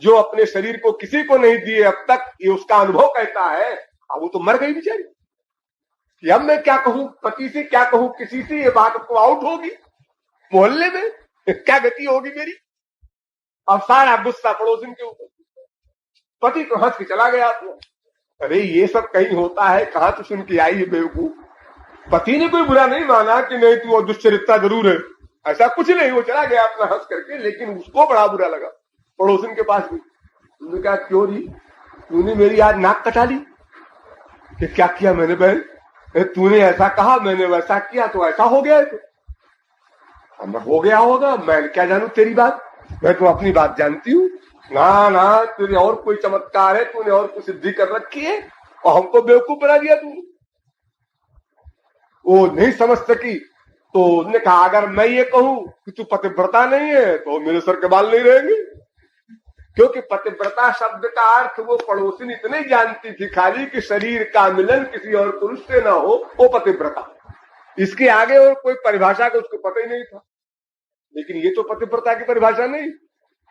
जो अपने शरीर को किसी को नहीं दिए अब तक, ये उसका अनुभव कहता है। अब वो तो मर गई बेचारी कि अब मैं क्या कहूं पति से, क्या कहूं किसी से, ये बात को आउट होगी मोहल्ले में, क्या गति होगी मेरी? अब सारा गुस्सा पड़ोसिन के ऊपर। पति तो हंस के चला गया। अरे ये सब कहीं होता है, कहां तो सुन के आई है बेवकूफ। पति ने कोई बुरा नहीं माना कि नहीं तू दुष्चरित्रा जरूर है, ऐसा कुछ नहीं, वो चला गया अपना हंस करके, लेकिन उसको बड़ा बुरा लगा पड़ोसिन के पास भी। तुमने कहा क्यों री, तूने मेरी आज नाक कटा ली? कि क्या किया मैंने बहन? तूने ऐसा कहा, मैंने वैसा किया, तो ऐसा हो गया। तो हो गया होगा, मैं क्या जानू तेरी बात, मैं तो अपनी बात जानती हूँ। ना ना, तुझे और कोई चमत्कार है, तूने और कोई सिद्धि कर रखी है और हमको बेवकूफ बना दिया तूने। वो नहीं समझ सकी, तो उसने कहा अगर मैं ये कहूं कि तू पतिव्रता नहीं है तो मेरे सर के बाल नहीं रहेंगे, क्योंकि पतिव्रता शब्द का अर्थ वो पड़ोसिन इतने जानती थी खाली कि शरीर का मिलन किसी और पुरुष से ना हो, वो पतिव्रता। इसके आगे और कोई परिभाषा का उसको पता ही नहीं था। लेकिन ये तो पतिव्रता की परिभाषा नहीं।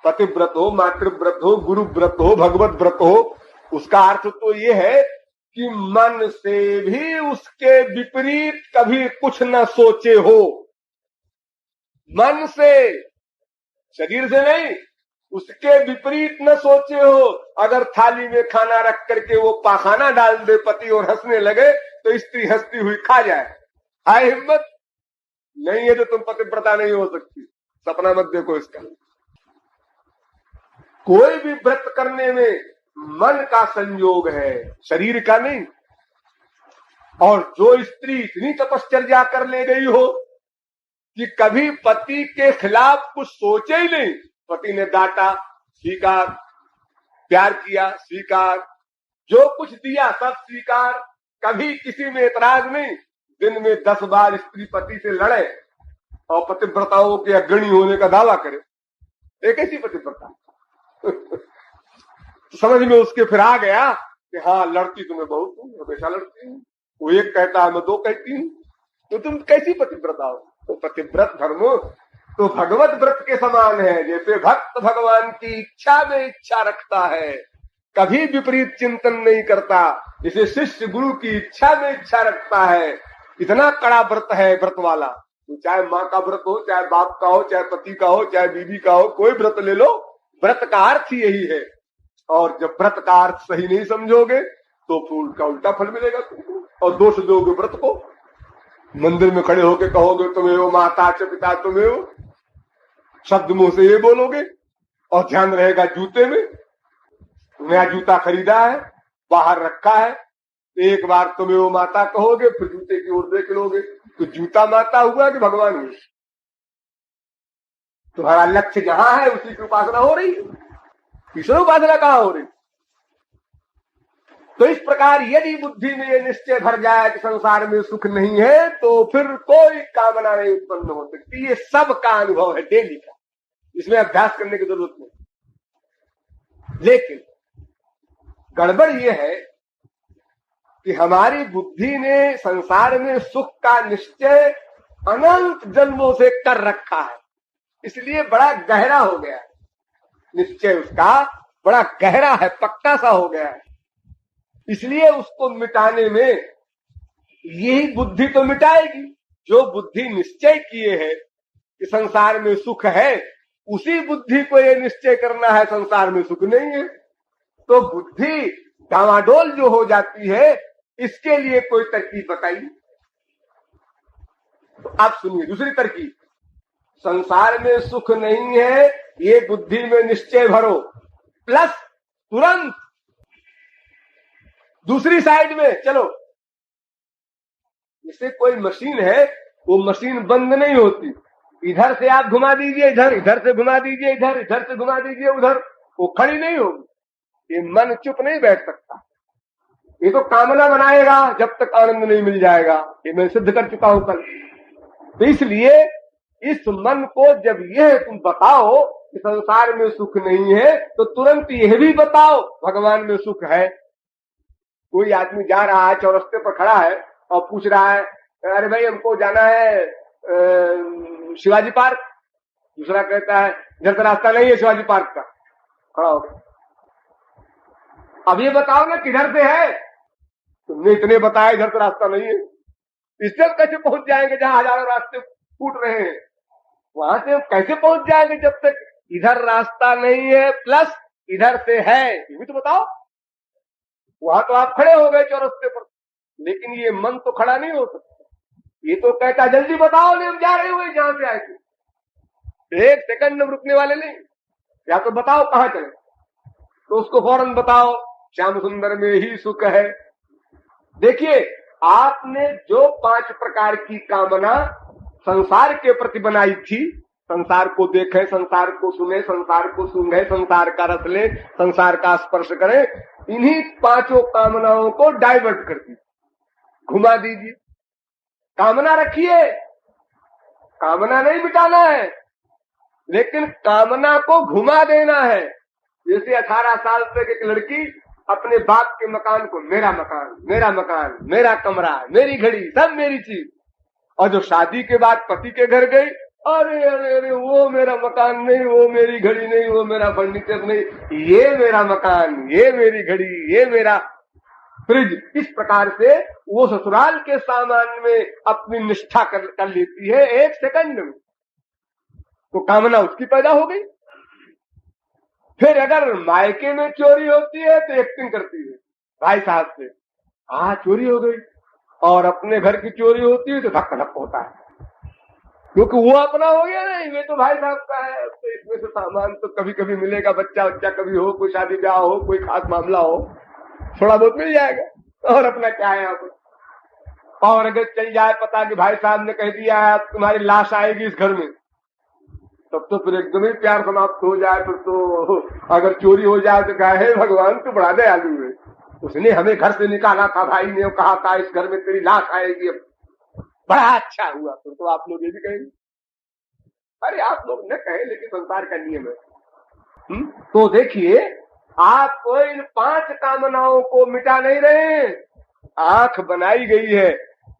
पतिव्रत हो, मातृव्रत हो, गुरु व्रत हो, भगवत व्रत हो, उसका अर्थ तो ये है कि मन से भी उसके विपरीत कभी कुछ न सोचे हो। मन से, शरीर से नहीं, उसके विपरीत न सोचे हो। अगर थाली में खाना रख करके वो पाखाना डाल दे पति और हंसने लगे तो स्त्री हंसती हुई खा जाए, हाय हिम्मत नहीं है तो तुम पतिव्रता नहीं हो सकती। सपना मत देखो इसका। कोई भी व्रत करने में मन का संयोग है, शरीर का नहीं। और जो स्त्री इतनी तपश्चर्या कर ले गई हो कि कभी पति के खिलाफ कुछ सोचे ही नहीं, पति ने डांटा स्वीकार, प्यार किया स्वीकार, जो कुछ दिया सब स्वीकार, कभी किसी में एतराज नहीं। दिन में 10 बार स्त्री पति से लड़े और पतिव्रताओं के अग्रणी होने का दावा करे, एक ऐसी पतिव्रता। तो समझ में उसके फिर आ गया कि हाँ लड़ती तो मैं बहुत हूँ, हमेशा लड़ती हूँ। वो एक कहता है मैं 2 कहती हूँ, तो तुम कैसी पतिव्रता हो? तो पतिव्रत धर्म तो भगवत व्रत के समान है। जैसे भक्त भगवान की इच्छा में इच्छा रखता है, कभी विपरीत चिंतन नहीं करता, जैसे शिष्य गुरु की इच्छा में इच्छा रखता है। इतना कड़ा व्रत है व्रत वाला। तो चाहे माँ का व्रत हो, चाहे बाप का हो, चाहे पति का हो, चाहे बीवी का हो, कोई व्रत ले लो, व्रत का अर्थ ही यही है। और जब व्रत का अर्थ सही नहीं समझोगे तो फूल का उल्टा फल मिलेगा तुमको, और दोष दोगे व्रत को। मंदिर में खड़े होके कहोगे तुम्हें वो माता च पिता तुम्हें हो, शब्द मुंह से ये बोलोगे, और ध्यान रहेगा जूते में। नया जूता खरीदा है, बाहर रखा है, एक बार तुम्हें वो माता कहोगे, फिर जूते की ओर देख लोगे, तो जूता माता हुआ कि भगवान हुआ? तुम्हारा लक्ष्य जहां है उसी की उपासना हो रही है, ईश्वर उपासना कहां हो रही? तो इस प्रकार यदि बुद्धि में ये निश्चय भर जाए कि संसार में सुख नहीं है, तो फिर कोई कामना नहीं उत्पन्न हो सकती। ये सब का अनुभव है डेली का, इसमें अभ्यास करने की जरूरत नहीं। लेकिन गड़बड़ ये है कि हमारी बुद्धि ने संसार में सुख का निश्चय अनंत जन्मों से कर रखा है, इसलिए बड़ा गहरा हो गया है निश्चय, उसका बड़ा गहरा है, पक्का सा हो गया है। इसलिए उसको मिटाने में यही बुद्धि तो मिटाएगी। जो बुद्धि निश्चय किए है कि संसार में सुख है, उसी बुद्धि को ये निश्चय करना है संसार में सुख नहीं है। तो बुद्धि डामाडोल जो हो जाती है, इसके लिए कोई तरकीब बताइए। तो आप सुनिए दूसरी तरकीब। संसार में सुख नहीं है ये बुद्धि में निश्चय भरो, प्लस तुरंत दूसरी साइड में चलो। जैसे कोई मशीन है, वो मशीन बंद नहीं होती, इधर से आप घुमा दीजिए इधर, इधर से घुमा दीजिए इधर, इधर से घुमा दीजिए उधर, वो खड़ी नहीं होगी। ये मन चुप नहीं बैठ सकता, ये तो कामना बनाएगा जब तक आनंद नहीं मिल जाएगा। ये मैं सिद्ध कर चुका हूं कल। तो इसलिए इस मन को जब यह तुम बताओ कि संसार में सुख नहीं है, तो तुरंत यह भी बताओ भगवान में सुख है। कोई आदमी जा रहा है, चौरस्ते पर खड़ा है और पूछ रहा है, अरे भाई हमको जाना है शिवाजी पार्क। दूसरा कहता है इधर का रास्ता नहीं है शिवाजी पार्क का। खड़ा हो गया, अब ये बताओ ना किधर से है? तुमने इतने बताया इधर का रास्ता नहीं है, इससे कैसे पहुंच जाएंगे जहां हजारों रास्ते फूट रहे हैं? वहां से हम कैसे पहुंच जाएंगे जब तक इधर रास्ता नहीं है प्लस इधर से है? ये भी तो बताओ। वहां तो आप खड़े हो गए चौरस्ते पर, लेकिन ये मन तो खड़ा नहीं हो सकता। ये तो कहता जल्दी बताओ, नहीं हम जा रहे हुए जहां से आए थे, एक सेकंड में रुकने वाले नहीं। या तो बताओ कहां चले। तो उसको फौरन बताओ श्याम सुंदर में ही सुख है। देखिए, आपने जो 5 प्रकार की कामना संसार के प्रति बनाई थी, संसार को देखें, संसार को सुने, संसार को सूंघे, संसार का रस ले, संसार का स्पर्श करें, इन्हीं 5 कामनाओं को डाइवर्ट कर दीजिए, घुमा दीजिए। कामना रखिए, कामना नहीं मिटाना है, लेकिन कामना को घुमा देना है। जैसे 18 साल तक एक लड़की अपने बाप के मकान को मेरा मकान, मेरा मकान, मेरा कमरा, मेरी घड़ी, सब मेरी चीज, और जो शादी के बाद पति के घर गई, अरे अरे अरे वो मेरा मकान नहीं, वो मेरी घड़ी नहीं, वो मेरा फर्नीचर नहीं, ये मेरा मकान, ये मेरी घड़ी, ये मेरा फ्रिज। इस प्रकार से वो ससुराल के सामान में अपनी निष्ठा कर लेती है 1 सेकंड में, तो कामना उसकी पैदा हो गई। फिर अगर मायके में चोरी होती है तो एक्टिंग करती है भाई साहब से, हाँ चोरी हो गई, और अपने घर की चोरी होती है तो धक्का धक्का होता है, क्योंकि वो अपना हो गया नहीं, वे तो भाई साहब का है, तो इसमें से सामान तो कभी कभी मिलेगा, बच्चा कभी हो, कोई शादी ब्याह हो, कोई खास मामला हो, थोड़ा बहुत मिल जाएगा, और अपना क्या है यहाँ पर। और अगर चल जाए पता कि भाई साहब ने कह दिया है तुम्हारी लाश आएगी इस घर में, तब तो फिर एकदम ही प्यार समाप्त हो जाए। फिर तो अगर चोरी हो जाए तो कहे हे भगवान तू बड़ा दयालु है, उसने हमें घर से निकाला था, भाई ने कहा था इस घर में तेरी लाश आएगी, बड़ा अच्छा हुआ। फिर तो आप लोग ये भी कहेंगे, अरे आप लोग न कहें, लेकिन संसार का नियम है। तो देखिए, आप इन 5 कामनाओं को मिटा नहीं रहे। आंख बनाई गई है,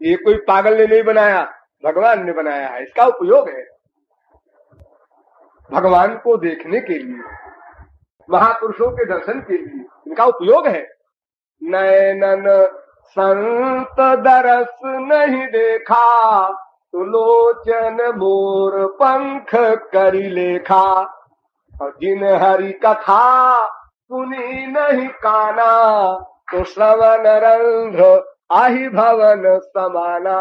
ये कोई पागल ने नहीं बनाया, भगवान ने बनाया है, इसका उपयोग है भगवान को देखने के लिए, महापुरुषों के दर्शन के लिए, इनका उपयोग है। नैनन संत दरस नहीं देखा, तो लोचन मोर पंख करी लेखा, और जिन हरि कथा सुनी नहीं काना, तो श्रवण रंध्र आहि भवन समाना।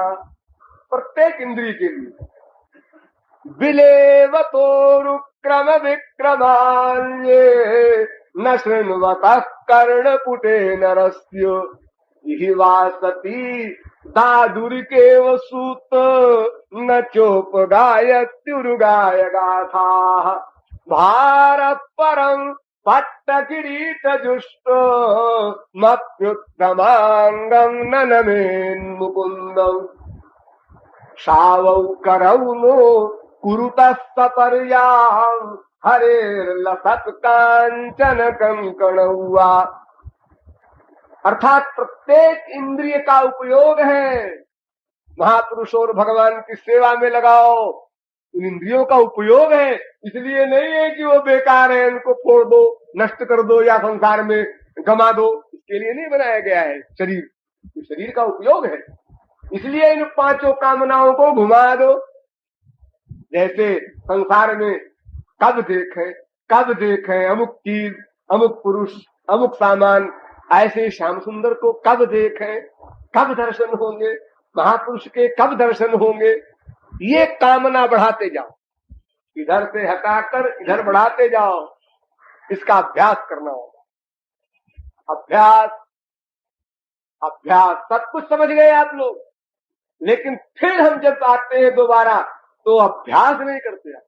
प्रत्येक इंद्रिय के लिए विलेवतोरुक्रम विक्रमान्ये न शृण्वतः कर्णपुटे नरस्य, इहि वासति दादुरिकेव सूत न चोपगायत्युरुगाय गाथा। भारत परम पट्ट किरीट जुष्ट मप्युत्तमांगम ननमेन मुकुंदम, शावौ करौ नो कुरुतः सपर्याम् हरेर्लसत् कांचन कंकणौवा। अर्थात प्रत्येक इंद्रिय का उपयोग है, महापुरुष और भगवान की सेवा में लगाओ, उन इंद्रियों का उपयोग है। इसलिए नहीं है कि वो बेकार है, उनको फोड़ दो, नष्ट कर दो या संसार में गमा दो, इसके लिए नहीं बनाया गया है शरीर, तो शरीर का उपयोग है। इसलिए इन 5 कामनाओं को घुमा दो। जैसे संसार में कब देखें अमुक चीज, अमुक पुरुष, अमुक सामान, ऐसे श्याम सुंदर को कब देखें, कब दर्शन होंगे, महापुरुष के कब दर्शन होंगे, ये कामना बढ़ाते जाओ, इधर से हटाकर इधर बढ़ाते जाओ, इसका अभ्यास करना होगा। अभ्यास अभ्यास सब कुछ समझ गए आप लोग, लेकिन फिर हम जब आते हैं दोबारा तो अभ्यास नहीं करते हैं,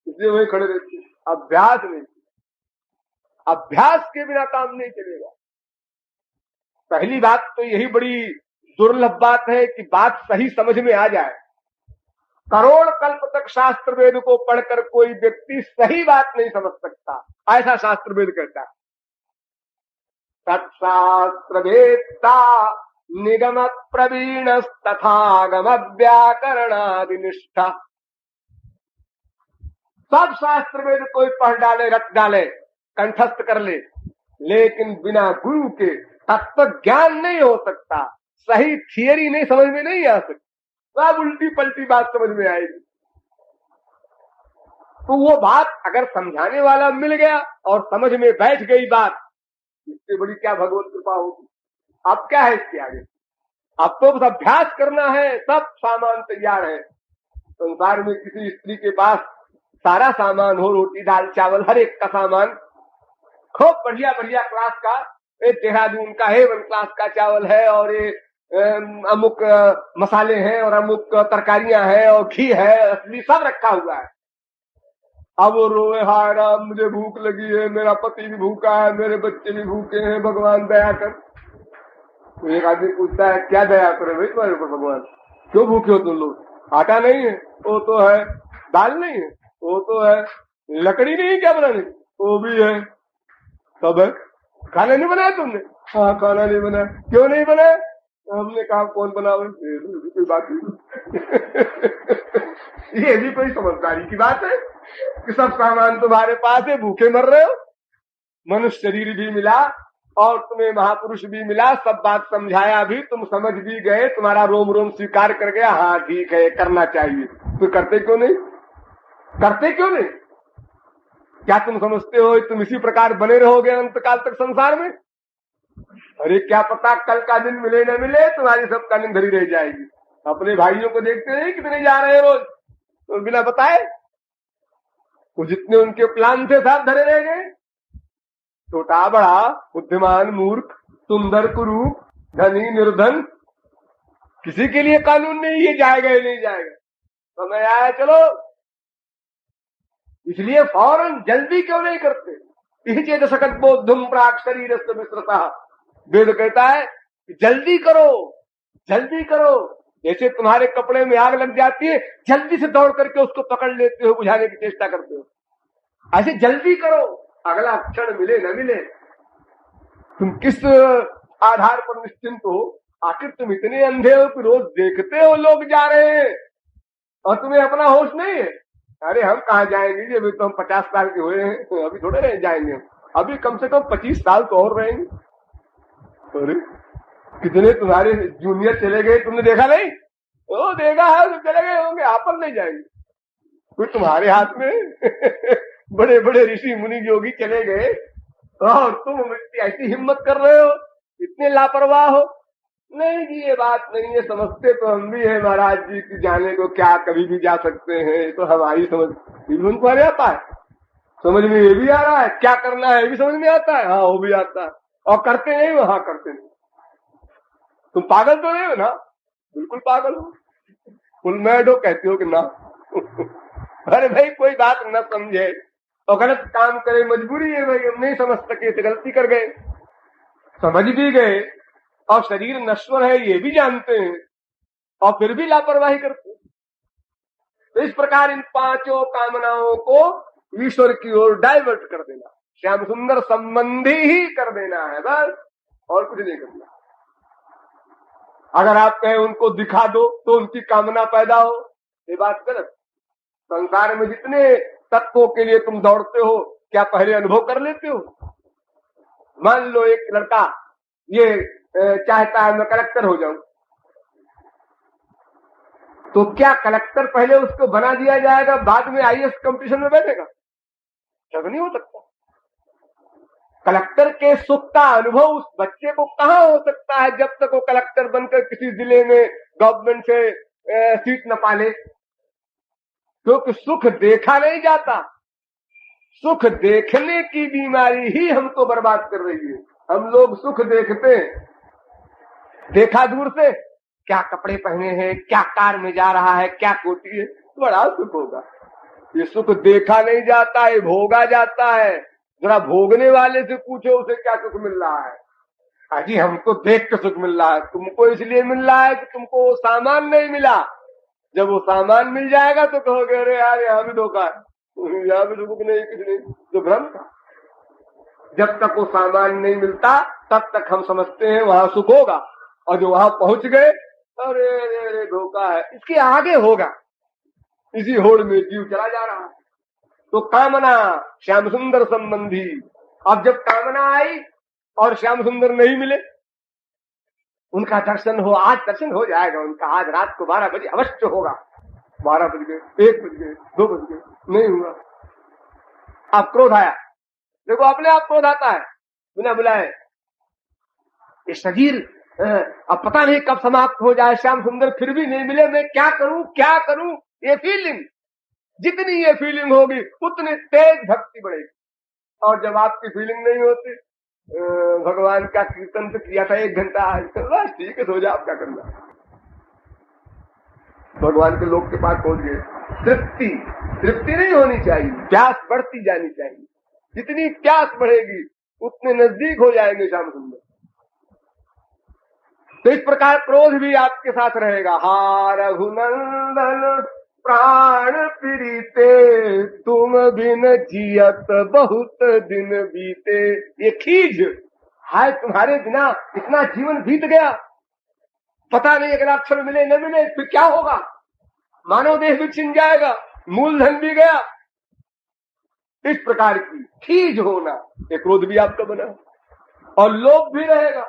इसलिए वही खड़े रहते हैं। अभ्यास नहीं, अभ्यास के बिना काम नहीं चलेगा। पहली बात तो यही बड़ी दुर्लभ बात है कि बात सही समझ में आ जाए। करोड़ कल्प तक शास्त्र वेद को पढ़कर कोई व्यक्ति सही बात नहीं समझ सकता, ऐसा शास्त्र वेद कहता है। तत्शास्त्र वेत्ता निगम प्रवीण तथागम व्याकरणादिनिष्ठा। सब शास्त्र वेद कोई पढ़ डाले, रट डाले, कंठस्थ कर ले, लेकिन बिना गुरु के तत्व ज्ञान नहीं हो सकता, सही थियरी नहीं समझ में नहीं आ सकती, सब उल्टी पलटी बात समझ में आएगी। तो वो बात अगर समझाने वाला मिल गया और समझ में बैठ गई बात, इससे बड़ी क्या भगवत कृपा होगी। अब क्या है इसके आगे, अब तो बस अभ्यास करना है, सब सामान तैयार है। संसार में किसी स्त्री के पास सारा सामान हो, रोटी दाल चावल हर एक का सामान, खूब बढ़िया बढ़िया क्लास का, एक देहरादून का A1 क्लास का चावल है, और ये अमुक मसाले हैं, और अमुक तरकारियां हैं, और घी है, असली सब रखा हुआ है। अब वो रोए, हाय राम मुझे भूख लगी है, मेरा पति भी भूखा है, मेरे बच्चे भी भूखे हैं, भगवान दया कर। तो एक आदमी पूछता है, क्या दया करे भाई तुम्हारे ऊपर भगवान, क्यों भूखे हो तुम लोग? आटा नहीं है, वो तो है, दाल नहीं है, वो तो है, लकड़ी नहीं है क्या बनाने, वो भी है, सब है, खाना नहीं बनाया तुमने? हाँ खाना नहीं बनाया। क्यों नहीं बनाया? हमने कहा कौन बनावे, कोई बात नहीं। ये भी कोई समझदारी की बात है कि सब सामान तुम्हारे पास है, भूखे मर रहे हो? मनुष्य शरीर भी मिला और तुम्हें महापुरुष भी मिला, सब बात समझाया भी, तुम समझ भी गए, तुम्हारा रोम रोम स्वीकार कर गया, हाँ ठीक है करना चाहिए, तो करते क्यों नहीं? करते क्यों नहीं? क्या तुम समझते हो तुम इसी प्रकार बने रहोगे अंतकाल तक संसार में? अरे क्या पता कल का दिन मिले न मिले, तुम्हारी सब का धरी रह जाएगी। अपने भाइयों को देखते हैं कितने जा रहे हैं रोज, तो बिना बताए वो जितने उनके प्लान थे सब धरे रह गए। छोटा बड़ा, बुद्धिमान मूर्ख, सुंदर कुरूप, धनी निर्धन, किसी के लिए कानून नहीं, ये जाएगा ही नहीं जाएगा, समय आया चलो। इसलिए फौरन जल्दी क्यों नहीं करते? इसी दशकत बोधुम प्राक शरीर से विस्तृता, वेद कहता है कि जल्दी करो, जल्दी करो। जैसे तुम्हारे कपड़े में आग लग जाती है, जल्दी से दौड़ करके उसको पकड़ लेते हो, बुझाने की चेष्टा करते हो, ऐसे जल्दी करो, अगला क्षण मिले न मिले। तुम किस आधार पर निश्चिंत हो? आखिर तुम इतने अंधे हो कि रोज देखते हो लोग जा रहे हैं और तुम्हें अपना होश नहीं है। अरे हम कहाँ जाएंगे जी, अभी तो हम 50 साल के हुए हैं, तो अभी थोड़े रह जाएंगे हम, अभी कम से कम 25 साल तो और रहेंगे। अरे कितने तुम्हारे जूनियर चले गए, तुमने देखा नहीं? वो देखा है तो चले गए होंगे, आप पर नहीं जाएंगे। कोई तुम्हारे हाथ में बड़े बड़े ऋषि मुनि योगी चले गए और तुम ऐसी हिम्मत कर रहे हो, इतने लापरवाह हो। नहीं जी ये बात नहीं है, समझते तो हम भी है महाराज जी की, जाने को क्या कभी भी जा सकते हैं, तो हमारी समझ उनको आ आता है, समझ में ये भी आ रहा है, क्या करना है ये भी समझ में आता है, हाँ वो भी आता है, और करते नहीं हो, हाँ करते नहीं। तुम पागल तो नहीं हो ना? बिल्कुल पागल हो, फुल मैड हो, कहते हो कि ना। अरे भाई कोई बात न समझे और गलत काम करे, मजबूरी है भाई, हम नहीं समझ सके तो गलती कर गए, समझ भी गए और शरीर नश्वर है ये भी जानते हैं और फिर भी लापरवाही करते हैं। तो इस प्रकार इन पांचों कामनाओं को ईश्वर की ओर डाइवर्ट कर देना, श्याम सुंदर संबंधी ही कर देना है, बस और कुछ नहीं करना। अगर आप कहें उनको दिखा दो तो उनकी कामना पैदा हो, ये बात गलत। संसार में जितने तत्वों के लिए तुम दौड़ते हो, क्या पहले अनुभव कर लेते हो? मान लो एक लड़का ये चाहता है मैं कलेक्टर हो जाऊं, तो क्या कलेक्टर पहले उसको बना दिया जाएगा, बाद में आईएएस कंपटीशन में बैठेगा? जब नहीं हो सकता। कलेक्टर के सुख का अनुभव उस बच्चे को कहां हो सकता है जब तक वो कलेक्टर बनकर किसी जिले में गवर्नमेंट से सीट न पाले, क्योंकि सुख देखा नहीं जाता। सुख देखने की बीमारी ही हमको बर्बाद कर रही है। हम लोग सुख देखते हैं, देखा दूर से, क्या कपड़े पहने हैं, क्या कार में जा रहा है, क्या कोटी है, बड़ा सुख होगा। ये सुख देखा नहीं जाता है, भोगा जाता है। जरा भोगने वाले से पूछो उसे क्या सुख मिल रहा है। अजी हमको देख के सुख मिल रहा है, तुमको इसलिए मिल रहा है कि तुमको वो सामान नहीं मिला। जब वो सामान मिल जाएगा तो कहोगे अरे यार यहाँ भी धोखा है, यहाँ भी सुख नहीं, कुछ नहीं, तो भ्रम था। जब तक वो सामान नहीं मिलता तब तक हम समझते हैं वहां सुख होगा, और जो वहां पहुंच गए अरे अरे अरे धोखा है, इसके आगे होगा। इसी होड़ में जीव चला जा रहा है। तो कामना श्याम सुंदर संबंधी। अब जब कामना आई और श्याम सुंदर नहीं मिले, उनका दर्शन हो, आज दर्शन हो जाएगा उनका, आज रात को 12 बजे अवश्य होगा। 12 बज गए, 1 बज गए, 2 बज गए, नहीं हुआ। अब क्रोध आया, देखो अपने आप क्रोध आता है बिना बुलाए। ये शरीर अब पता नहीं कब समाप्त हो जाए, श्याम सुंदर फिर भी नहीं मिले, मैं क्या करूं क्या करूं। ये फीलिंग, जितनी ये फीलिंग होगी उतनी तेज भक्ति बढ़ेगी और जब आपकी फीलिंग नहीं होती, भगवान का कीर्तन तो किया था 1 घंटा, आज बस ठीक है, सो जाओ, क्या करना। भगवान के लोग के पास पहुंच गए। तृप्ति नहीं होनी चाहिए, प्यास बढ़ती जानी चाहिए। जितनी प्यास बढ़ेगी उतने नजदीक हो जाएंगे श्याम सुंदर। तो इस प्रकार क्रोध भी आपके साथ रहेगा। हा रघुनंदन प्राण प्रीते, तुम बिन जियत बहुत दिन बीते। ये खीज हाय, तुम्हारे बिना इतना जीवन बीत गया, पता नहीं अगर अक्षर मिले न मिले फिर क्या होगा। मानव देह भी छिन जाएगा, मूलधन भी गया। इस प्रकार की खीज होना, ये क्रोध भी आपका बना। और लोभ भी रहेगा।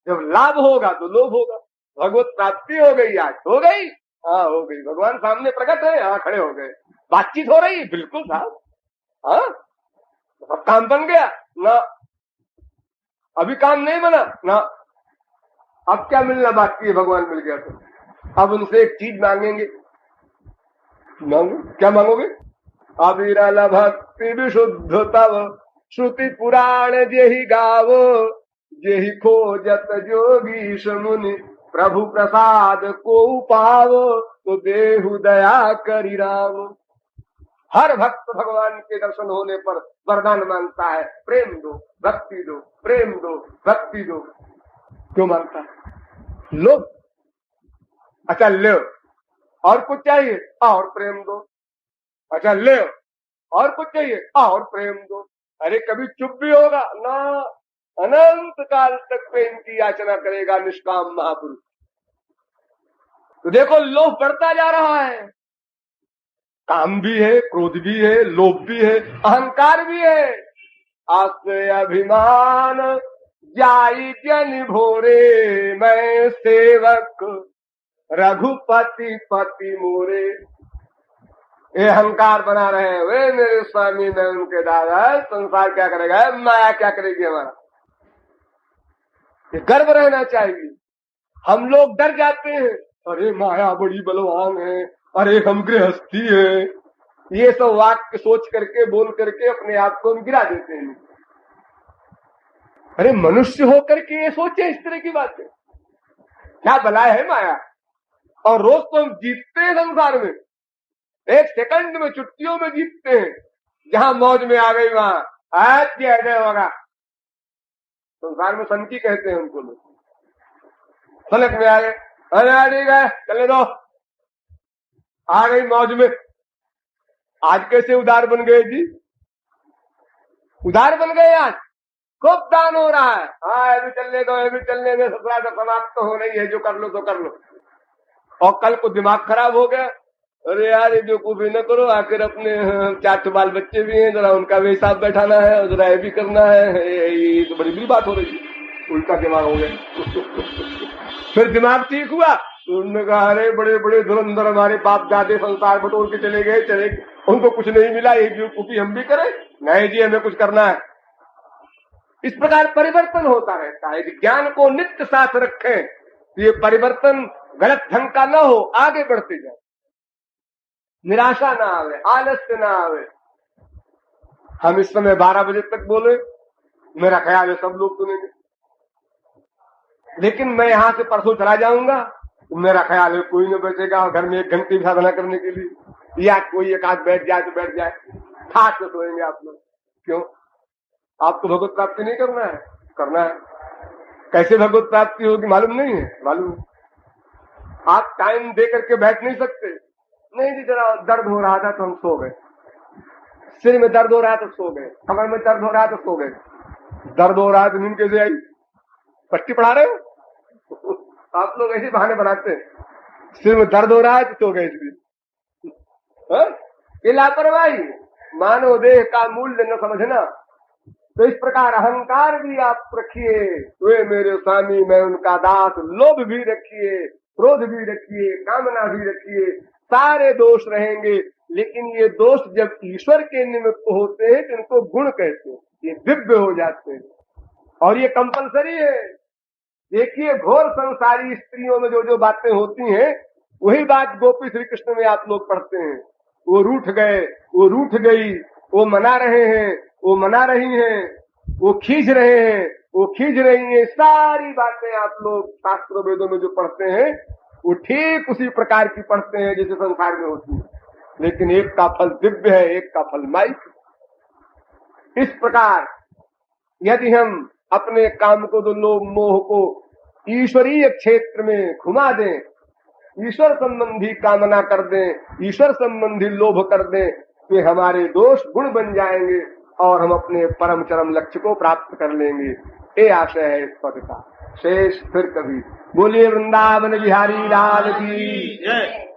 जब लाभ होगा तो लोभ होगा। भगवत प्राप्ति हो गई, आज हो गई, हाँ हो गई, भगवान सामने प्रकट है, हाँ खड़े हो गए, बातचीत हो रही, बिल्कुल साहब, हाँ सब काम बन गया ना, अभी काम नहीं बना ना, अब क्या मिलना बाकी है, भगवान मिल गया तो अब उनसे एक चीज मांगेंगे। मांगो, क्या मांगोगे? अविरल भक्ति विशुद्ध तव, श्रुति पुराण जेहि गावो, जेहि खोजत जोगीश मुनि, प्रभु प्रसाद को पावो, तो देहु दया करि राम। हर भक्त भगवान के दर्शन होने पर वरदान मांगता है, प्रेम दो, भक्ति दो, प्रेम दो, भक्ति दो। क्यों मांगता है? लो, अच्छा ले, और कुछ चाहिए, और प्रेम दो। अच्छा ले, और कुछ चाहिए, और प्रेम दो। अरे कभी चुप भी होगा ना, अनंत काल तक प्रेम की याचना करेगा निष्काम महापुरुष। तो देखो लोभ बढ़ता जा रहा है, काम भी है, क्रोध भी है, लोभ भी है, अहंकार भी है। आश्रय अभिमान जाई जन भोरे, मैं सेवक रघुपति पति मोरे। ये अहंकार बना रहे, वे मेरे स्वामी, मैं उनके दादा, संसार क्या करेगा, माया क्या करेगी हमारा। ये गर्व रहना चाहिए। हम लोग डर जाते हैं, अरे माया बड़ी बलवान है, अरे हम गृहस्थी है, ये सब वाक्य सोच करके बोल करके अपने आप को हम गिरा देते हैं। अरे मनुष्य होकर के ये सोचे इस तरह की बातें, क्या बलाय है माया। और रोज तो हम जीतते हैं संसार में, 1 सेकंड में, चुटकियों में जीतते हैं। जहां मौज में आ गई वहां आज जय होगा। संसार में सनकी कहते हैं उनको लोग, सनक में आ गए, अरे गए, चले दो, आ गई मौज में। आज कैसे उदार बन गए जी, उदार बन गए आज, खूब दान हो रहा है, हाँ ये भी चलने दो, ये भी चलने दो, ससुराल तो समाप्त तो हो रही है, जो कर लो तो कर लो। और कल को दिमाग खराब हो गया, अरे यार ये बेवकूफी न करो, आखिर अपने 4 बाल बच्चे भी हैं, जरा उनका भी हिसाब बैठाना है, और जरा ये भी करना है, ये तो बड़ी बात हो रही है। उल्टा दिमाग हो गया। फिर दिमाग ठीक हुआ, उन्होंने कहा अरे बड़े बड़े धुरंधर हमारे बाप दादे संसार बटोर के चले गए, उनको कुछ नहीं मिला, ये बेवकूफी हम भी करें? नहीं जी, हमें कुछ करना है। इस प्रकार परिवर्तन होता रहता है। ज्ञान को नित्य साथ रखें, ये परिवर्तन गलत ढंग का न हो, आगे बढ़ते जाए, निराशा ना आवे, आलस्य ना आवे। हम इस समय 12 बजे तक बोले, मेरा ख्याल है सब लोग सुनेंगे, लेकिन मैं यहां से परसों चला जाऊंगा, तो मेरा ख्याल है कोई न बचेगा घर में 1 घंटे साधना करने के लिए, या कोई एक आध बैठ जाए तो बैठ जाए, ठाक से सोएंगे आप लोग। क्यों? आपको भगवत प्राप्ति नहीं करना है? करना है। कैसे भगवत प्राप्ति होगी मालूम नहीं है? मालूम है। आप टाइम दे करके बैठ नहीं सकते। नहीं जी, जरा दर्द हो रहा था तो हम सो गए, सिर में दर्द हो रहा तो सो गए, कमर में दर्द हो रहा तो सो गए। दर्द हो रहा है तो नींद कैसे आई? पट्टी पढ़ा रहे हो? आप लोग ऐसे बहाने बनाते हैं, सिर में दर्द हो रहा है तो सो गए इसलिए। ये लापरवाही, मानव देह का मूल्य न समझना। तो इस प्रकार अहंकार भी आप रखिए, वे मेरे स्वामी, मैं उनका दास। लोभ भी रखिए, क्रोध भी रखिए, कामना भी रखिए, सारे दोष रहेंगे। लेकिन ये दोष जब ईश्वर के निमित्त होते हैं तो इनको गुण कहते हैं, ये दिव्य हो जाते हैं, और ये कंपलसरी है। देखिए घोर संसारी स्त्रियों में जो जो बातें होती हैं, वही बात गोपी श्री कृष्ण में आप लोग पढ़ते हैं। वो रूठ गए, वो रूठ गई, वो मना रहे हैं, वो मना रही हैं, वो खींच रहे हैं, वो खींच रही हैं। सारी बातें आप लोग शास्त्र वेदों में जो पढ़ते हैं वो ठीक उसी प्रकार की पढ़ते हैं जैसे संसार में होती है, लेकिन एक का फल दिव्य है, एक का फल माइक। इस प्रकार यदि हम अपने काम को, लोभ मोह को ईश्वरीय क्षेत्र में घुमा दें, ईश्वर संबंधी कामना कर दें, ईश्वर संबंधी लोभ कर दें, तो हमारे दोष गुण बन जाएंगे और हम अपने परम चरम लक्ष्य को प्राप्त कर लेंगे। ये आशय है इस पद का। शेष फिर कभी। बोलिए वृंदावन बिहारी लाल की जय।